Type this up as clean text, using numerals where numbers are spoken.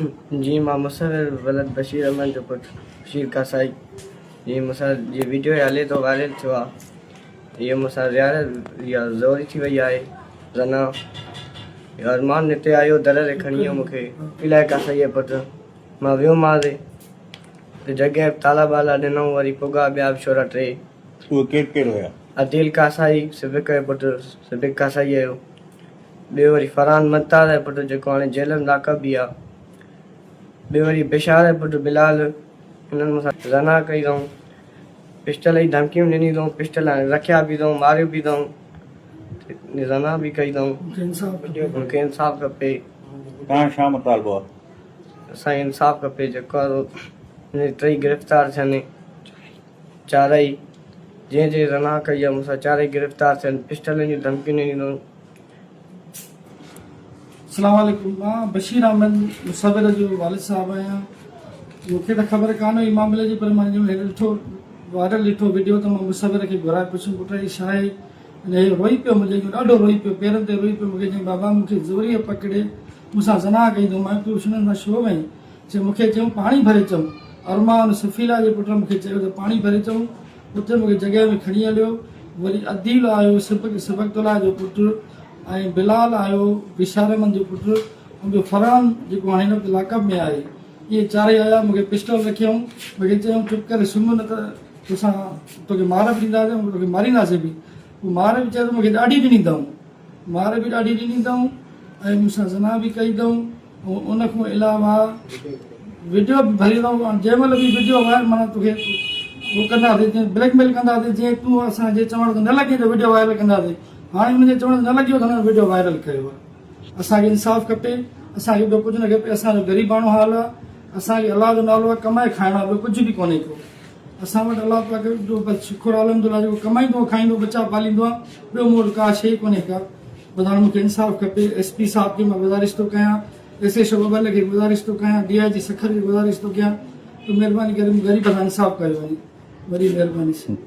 जी मां मुसविर वलद बशीर अहमद जो पुट बशीर कासाई जी मूंसां ये वीडियो हले तो वायरल थियो आहे। ये मूंसां या ज़ोरी थी वई आहे। ज़ना अरमान हिते आयो दर खणी वियो मूंखे इलाही कासाई जो पुट। मां वियुमि त जॻह ताला बाला ॾिनऊं, वरी पुॻा ॿिया बि छोरा टे। उहो केरु केरु हुया? अदील कासाई सिबिक जो पुट सिबिक कासाई जो, ॿियो वरी फरहान मत्तार जो पुट जेको हाणे जेल में लाकअप बि आहे। ॿियो वरी बिशार जो पुट बिलाल। हिननि मूंसां ज़ना कई अथऊं, पिस्टल जी धमकियूं ॾिनी अथऊं, पिस्टल रखिया बि अथऊं, मारियो बि अथऊं, ज़ना बि कई अथऊं। मूंखे इंसाफ़ खपे। तव्हां छा मुतालबो आहे? असांखे इंसाफ़ खपे। जेको आहे टई गिरफ़्तार थियनि, चारई जंहिं ज़ना कई आहे मूंसां चारई गिरफ़्तार थियनि। पिस्टल जूं धमकियूं ॾिनी अथऊं। अस्सलाम वालेकुम। मां बशीर अहमद मुसविर जो वालिद साहब आहियां। मूंखे त ख़बर कान हुई मामले जी, पर मां ॾिठो वायरल ॾिठो वीडियो त मां मुसविर खे घुराए पुछियुमि पुट ही छा आहे। हे रोई पियो, मुंहिंजे ॾाढो रोई पियो, पेरनि ते रोई पियो। मूंखे चई बाबा मूंखे ज़ोरीअ पकिड़े मूंसां ज़ना कई अथऊं। मां पुछियुमि न छो वई? चई मूंखे चयूं पाणी भरे अचऊं। अरमान सफ़ीला जे पुट मूंखे चयो त पाणी भरे अचऊं। उते मूंखे जॻह में खणी हलियो। वरी अदील आयो सिबकतुल्ला जो पुटु, ऐं बिलाल आयो बिशार अहमद जो पुटु, ऐं ॿियो फरहान जेको हाणे हिन वक़्तु लाकअप में आहे। इहे चारई आया, मूंखे पिस्टल रखियऊं। मूंखे चयूं चुप करे सुम्ह, न त तोसां तोखे मार बि ॾींदासीं, तोखे मारींदासीं बि। पोइ मार बि चयो त मूंखे ॾाढी ॾिनी अथऊं, मार बि ॾाढी ॾिनी अथऊं, ऐं मूंसां ज़ना बि कई अथऊं। ऐं उन खां अलावा वीडियो बि भरी अथऊं। जंहिं महिल बि वीडियो वायरल माना तोखे उहो कंदासीं, ब्लैकमेल कंदासीं। जीअं तूं असांजे चवण ते न लॻे त वीडियो वायरल कंदासीं। हाणे हुनजे चवण ते न लॻियो त हुन वीडियो वायरल कयो आहे। असांखे इंसाफ़ खपे। असांखे ॿियो कुझु न खपे। असांजो ग़रीबाणो हाल आहे। असांखे अलाह जो नालो आहे, कमाए खाइणो आहे, ॿियो कुझु बि कोन्हे को। असां वटि अलाह पाक जो बसि शुकुर आहे अल्हम्दुलिल्लाह, जेको कमाईंदो खाईंदो बचा पालींदो आहे, ॿियो मूं वटि का शइ कोन्हे का। बसि हाणे मूंखे इंसाफ़ खपे। SP साहिब खे मां गुज़ारिश थो कयां, SHO बबल खे गुज़ारिश थो कयां, DIG सखर खे गुज़ारिश थो कयां त महिरबानी करे ग़रीब सां इंसाफ़ कयो वञे। वॾी महिरबानी।